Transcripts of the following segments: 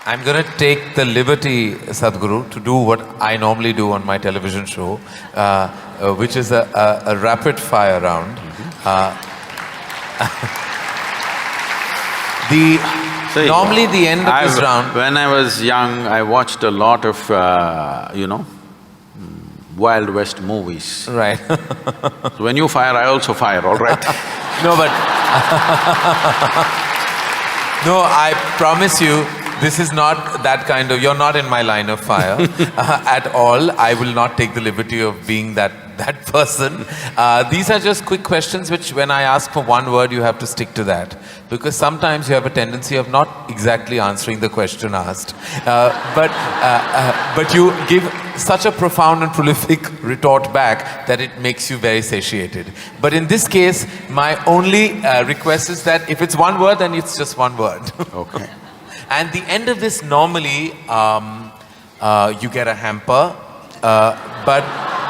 I'm going to take the liberty, Sadhguru, to do what I normally do on my television show, which is a rapid fire round. Normally the end of this round… When I was young, I watched a lot of, Wild West movies. Right. So when you fire, I also fire, all right? No, but no, I promise you, this is not that kind of… You're not in my line of fire at all. I will not take the liberty of being that person. These are just quick questions which when I ask for one word, you have to stick to that. Because sometimes you have a tendency of not exactly answering the question asked. But you give such a profound and prolific retort back that it makes you very satiated. But in this case, my only request is that if it's one word, then it's just one word. Okay. And the end of this, normally, you get a hamper, but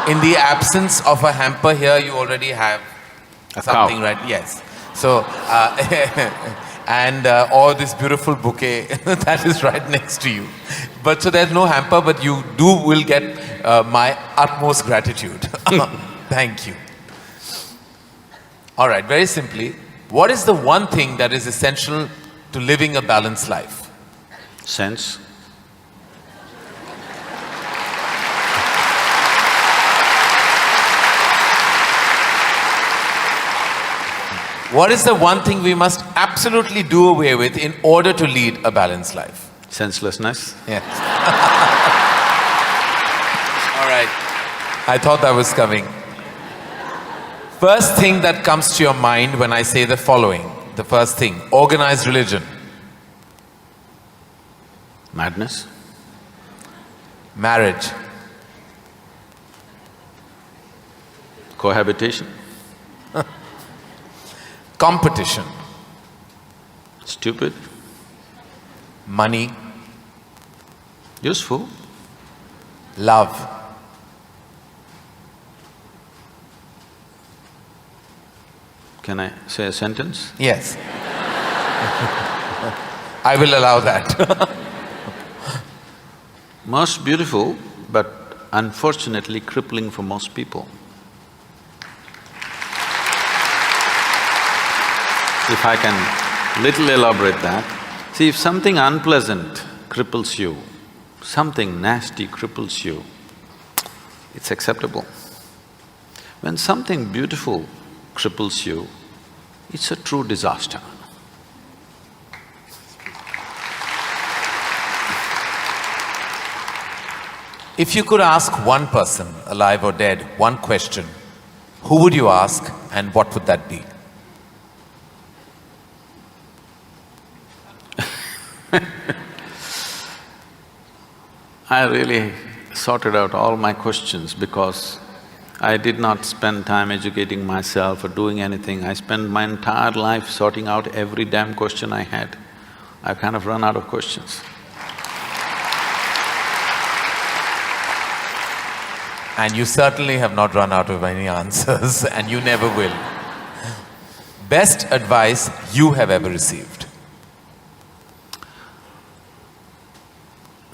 in the absence of a hamper here, you already have something, right? Yes. So, or this beautiful bouquet that is right next to you. But so there's no hamper, but you will get my utmost gratitude. Thank you. All right, very simply, what is the one thing that is essential to living a balanced life? Sense. What is the one thing we must absolutely do away with in order to lead a balanced life? Senselessness. Yes. All right. I thought that was coming. First thing that comes to your mind when I say the following, the first thing, organized religion. Madness. Marriage. Cohabitation. Competition. Stupid. Money. Useful. Love. Can I say a sentence? Yes. I will allow that. Most beautiful, but unfortunately crippling for most people. If I can little elaborate that, see, if something unpleasant cripples you, something nasty cripples you, it's acceptable. When something beautiful cripples you, it's a true disaster. If you could ask one person, alive or dead, one question, who would you ask and what would that be? I really sorted out all my questions because I did not spend time educating myself or doing anything. I spent my entire life sorting out every damn question I had. I've kind of run out of questions. And you certainly have not run out of any answers and you never will. Best advice you have ever received?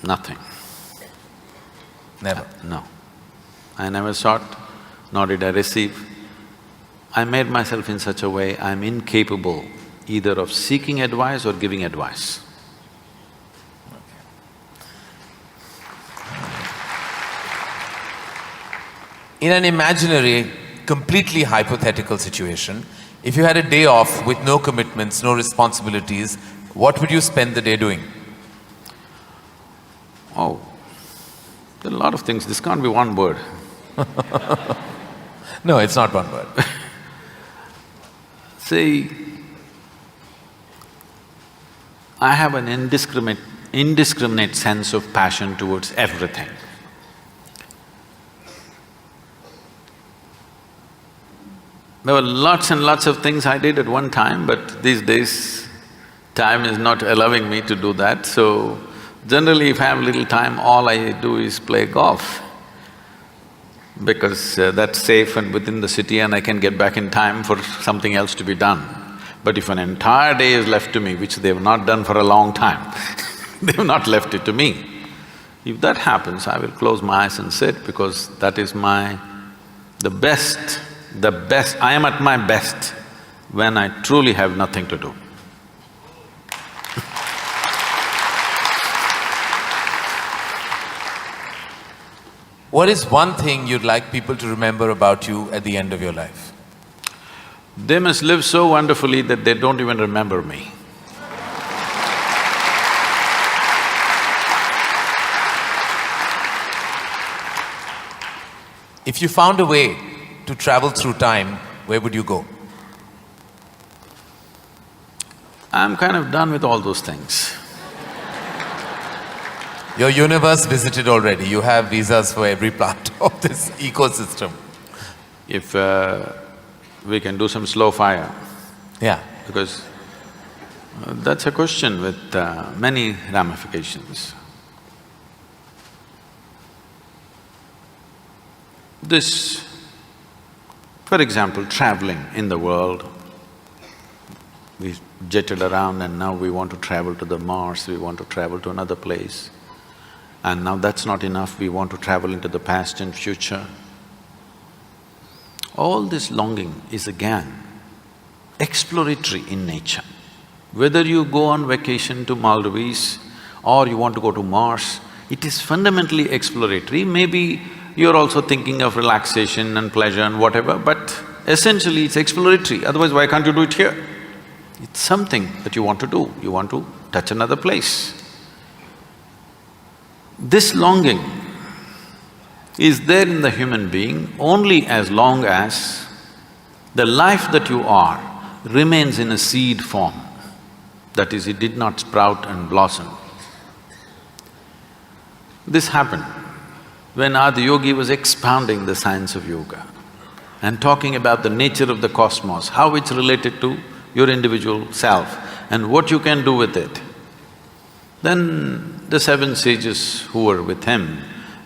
Nothing. Never? No. I never sought, nor did I receive. I made myself in such a way I'm incapable either of seeking advice or giving advice. In an imaginary, completely hypothetical situation, if you had a day off with no commitments, no responsibilities, what would you spend the day doing? Oh, there are a lot of things, this can't be one word. No, it's not one word. See, I have an indiscriminate sense of passion towards everything. There were lots and lots of things I did at one time, but these days, time is not allowing me to do that, so generally if I have little time, all I do is play golf. Because that's safe and within the city and I can get back in time for something else to be done. But if an entire day is left to me, which they've not done for a long time, They've not left it to me. If that happens, I will close my eyes and sit because that is the best, I am at my best when I truly have nothing to do. What is one thing you'd like people to remember about you at the end of your life? They must live so wonderfully that they don't even remember me. If you found a way to travel through time, where would you go? I'm kind of done with all those things. Your universe visited already, you have visas for every part of this ecosystem. If we can do some slow fire, Yeah. because that's a question with many ramifications. This, for example, traveling in the world, we jetted around and now we want to travel to the Mars, we want to travel to another place. And now that's not enough, we want to travel into the past and future. All this longing is again exploratory in nature. Whether you go on vacation to Maldives or you want to go to Mars, it is fundamentally exploratory. Maybe you're also thinking of relaxation and pleasure and whatever, but essentially it's exploratory, otherwise why can't you do it here? It's something that you want to do, you want to touch another place. This longing is there in the human being only as long as the life that you are remains in a seed form. That is, it did not sprout and blossom. This happened when Adi Yogi was expounding the science of yoga and talking about the nature of the cosmos, how it's related to your individual self and what you can do with it. Then the seven sages who were with him,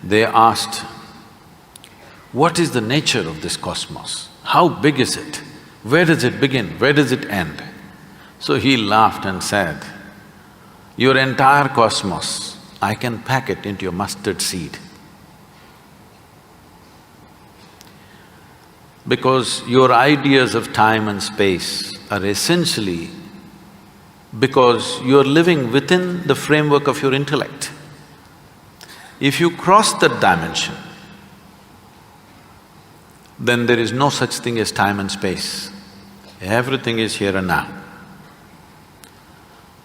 they asked, what is the nature of this cosmos? How big is it? Where does it begin? Where does it end? So he laughed and said, your entire cosmos, I can pack it into a mustard seed. Because your ideas of time and space are essentially because you're living within the framework of your intellect. If you cross that dimension, then there is no such thing as time and space. Everything is here and now.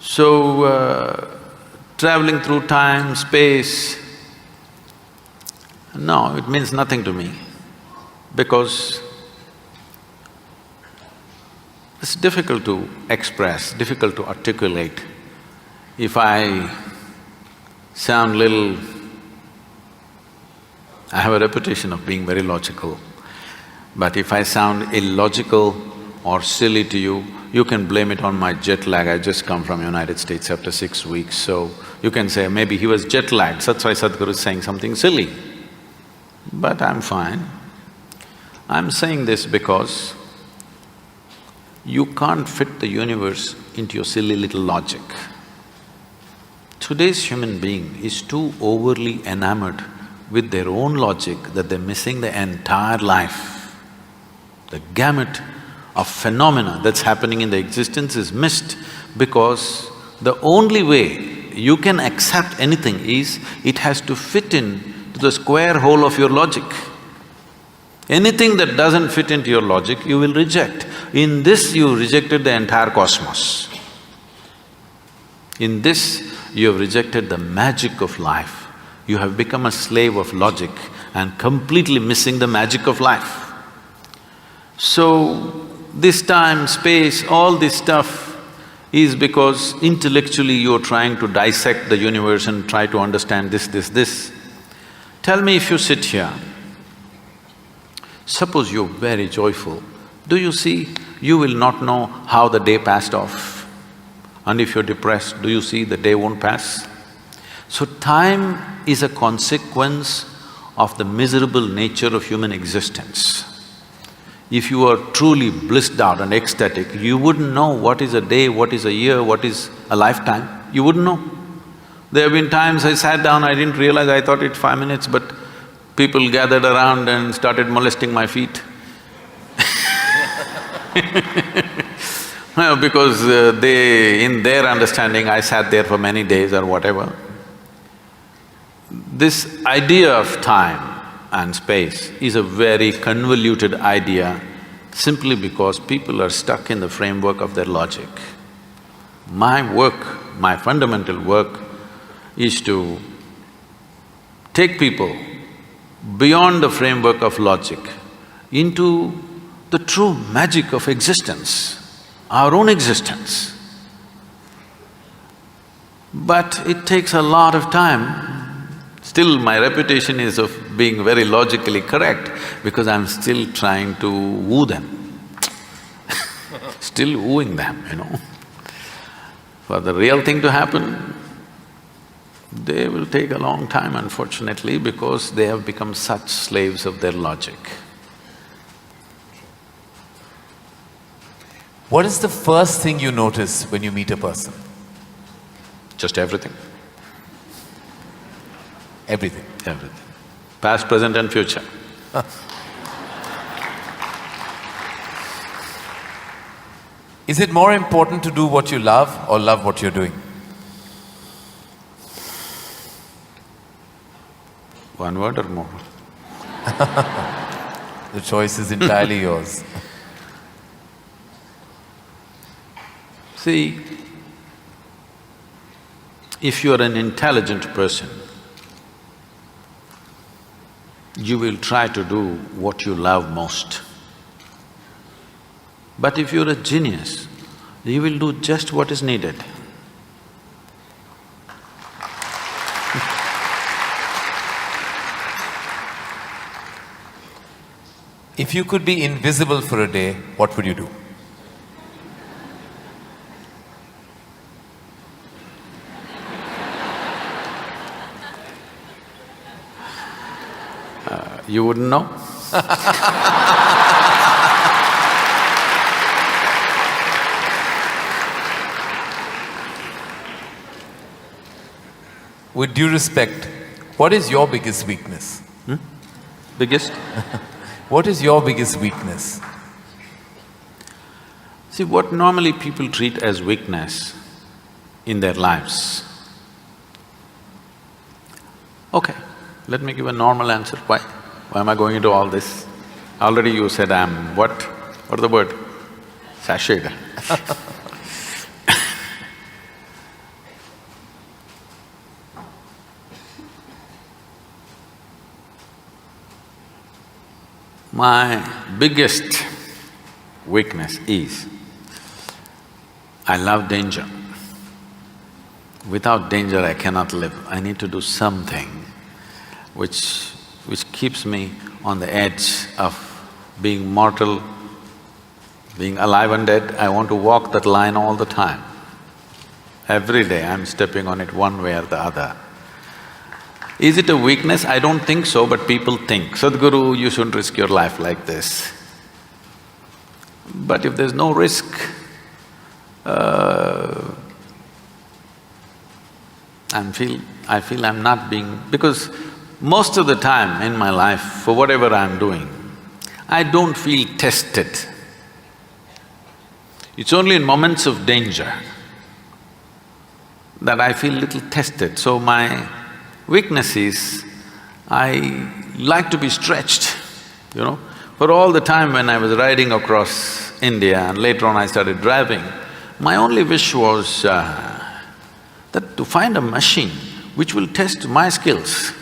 So, traveling through time, space, no, it means nothing to me because it's difficult to express, difficult to articulate. If I sound little… I have a reputation of being very logical, but if I sound illogical or silly to you, you can blame it on my jet lag. I just come from United States after 6 weeks, so you can say, maybe he was jet lagged, that's why Sadhguru is saying something silly. But I'm fine. I'm saying this because you can't fit the universe into your silly little logic. Today's human being is too overly enamored with their own logic that they're missing the entire life. The gamut of phenomena that's happening in the existence is missed because the only way you can accept anything is it has to fit in to the square hole of your logic. Anything that doesn't fit into your logic, you will reject. In this, you rejected the entire cosmos. In this, you have rejected the magic of life. You have become a slave of logic and completely missing the magic of life. So, this time, space, all this stuff is because intellectually you're trying to dissect the universe and try to understand this. Tell me, if you sit here, suppose you're very joyful, do you see, you will not know how the day passed off. And if you're depressed, do you see the day won't pass? So time is a consequence of the miserable nature of human existence. If you are truly blissed out and ecstatic, you wouldn't know what is a day, what is a year, what is a lifetime, you wouldn't know. There have been times I sat down, I didn't realize, I thought it's 5 minutes, but people gathered around and started molesting my feet. Well, because in their understanding, I sat there for many days or whatever. This idea of time and space is a very convoluted idea simply because people are stuck in the framework of their logic. My work, my fundamental work is to take people beyond the framework of logic into the true magic of existence, our own existence. But it takes a lot of time. Still, my reputation is of being very logically correct because I'm still trying to woo them still wooing them, you know. For the real thing to happen, they will take a long time, unfortunately, because they have become such slaves of their logic. What is the first thing you notice when you meet a person? Just everything. Everything. Everything. Past, present and future. Is it more important to do what you love or love what you're doing? One word or more? The choice is entirely yours. See, if you are an intelligent person, you will try to do what you love most. But if you're a genius, you will do just what is needed. If you could be invisible for a day, what would you do? You wouldn't know? With due respect, what is your biggest weakness? Biggest? What is your biggest weakness? See, what normally people treat as weakness in their lives. Okay, let me give a normal answer. Why am I going into all this? Already you said I'm what? What is the word? Sashayed. My biggest weakness is, I love danger. Without danger I cannot live. I need to do something which keeps me on the edge of being mortal, being alive and dead. I want to walk that line all the time. Every day I'm stepping on it one way or the other. Is it a weakness? I don't think so, but people think, Sadhguru, you shouldn't risk your life like this. But if there's no risk, I feel I'm not being… because most of the time in my life, for whatever I'm doing, I don't feel tested. It's only in moments of danger that I feel little tested. So my weakness is, I like to be stretched, you know. For all the time when I was riding across India and later on I started driving, my only wish was that to find a machine which will test my skills.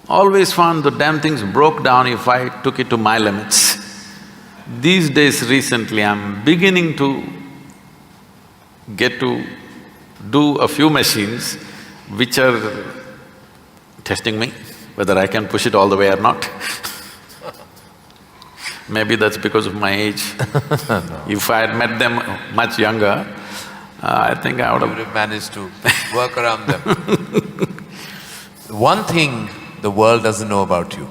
Always found the damn things broke down if I took it to my limits. These days recently I'm beginning to get to do a few machines which are testing me, whether I can push it all the way or not. Maybe that's because of my age. No. If I had met them much younger, I think I would You would have managed to work around them. One thing the world doesn't know about you.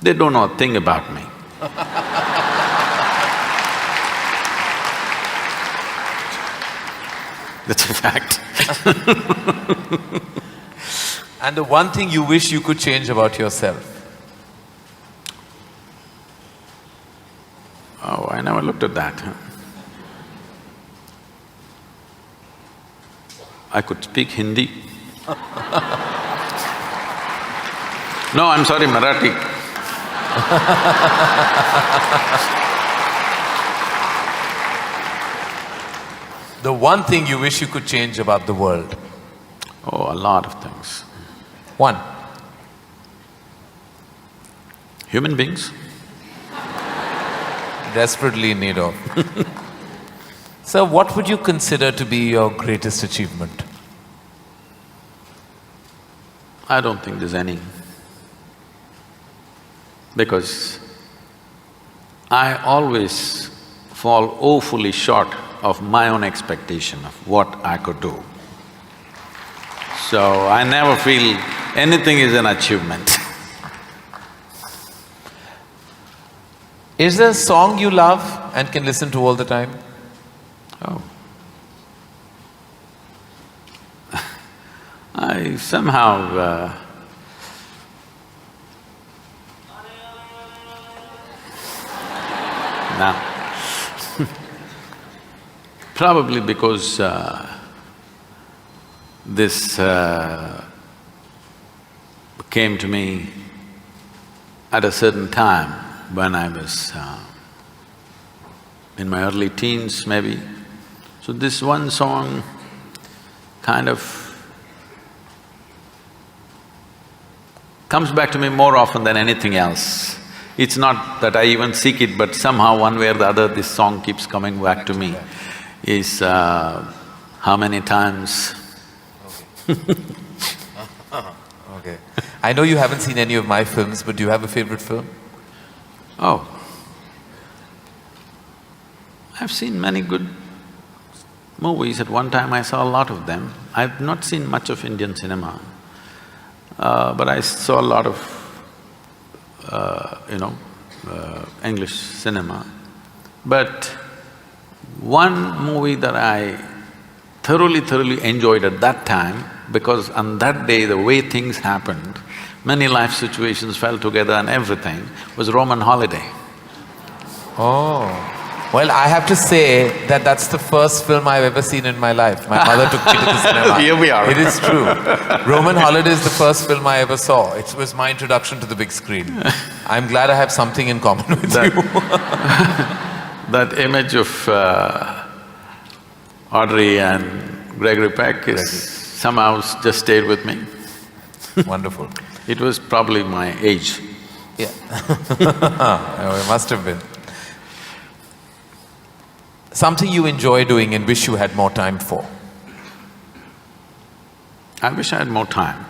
They don't know a thing about me. That's a fact. And the one thing you wish you could change about yourself? Oh, I never looked at that. I could speak Hindi. No, I'm sorry, Marathi. The one thing you wish you could change about the world? Oh, a lot of things. One. Human beings. Desperately in need of. So what would you consider to be your greatest achievement? I don't think there's any. Because I always fall woefully short of my own expectation of what I could do. So I never feel anything is an achievement. Is there a song you love and can listen to all the time? Oh. I somehow now probably because this came to me at a certain time when I was in my early teens maybe. So this one song kind of comes back to me more often than anything else. It's not that I even seek it, but somehow one way or the other this song keeps coming back to me. Is how many times Okay. I know you haven't seen any of my films, but do you have a favorite film? Oh, I've seen many good movies. At one time I saw a lot of them. I've not seen much of Indian cinema, but I saw a lot of, English cinema. But one movie that I thoroughly enjoyed at that time, because on that day the way things happened, many life situations fell together and everything, was Roman Holiday. Oh. Well, I have to say that that's the first film I've ever seen in my life. My mother took me to the cinema. Here we are. It is true. Roman Holiday is the first film I ever saw. It was my introduction to the big screen. I'm glad I have something in common with you. That image of Audrey and Gregory Peck is somehow just stayed with me. Wonderful. It was probably my age. Yeah. Oh, it must have been. Something you enjoy doing and wish you had more time for? I wish I had more time,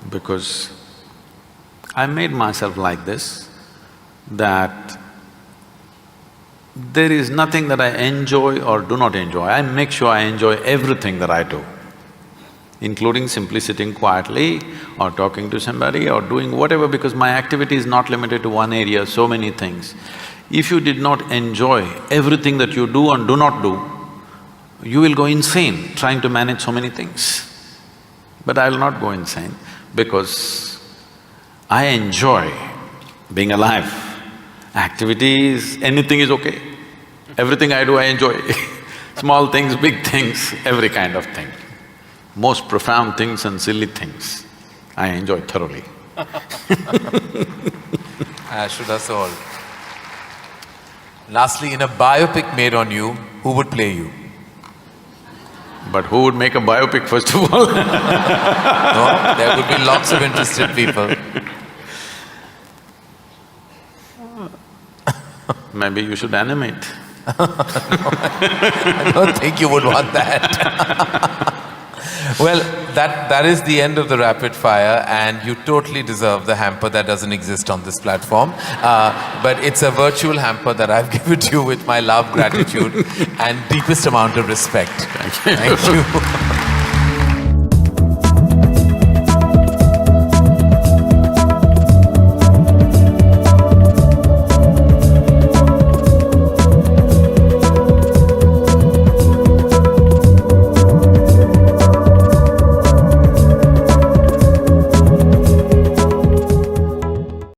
because I made myself like this, that there is nothing that I enjoy or do not enjoy. I make sure I enjoy everything that I do, including simply sitting quietly or talking to somebody or doing whatever, because my activity is not limited to one area, so many things. If you did not enjoy everything that you do and do not do, you will go insane trying to manage so many things. But I will not go insane, because I enjoy being alive. Activities, anything is okay. Everything I do, I enjoy. Small things, big things, every kind of thing. Most profound things and silly things, I enjoy thoroughly. Should us all. Lastly, in a biopic made on you, who would play you? But who would make a biopic first of all? No, there would be lots of interested people. Maybe you should animate. I don't think you would want that. Well, that is the end of the rapid fire, and you totally deserve the hamper that doesn't exist on this platform. But it's a virtual hamper that I've given to you with my love, gratitude and deepest amount of respect. Thank you.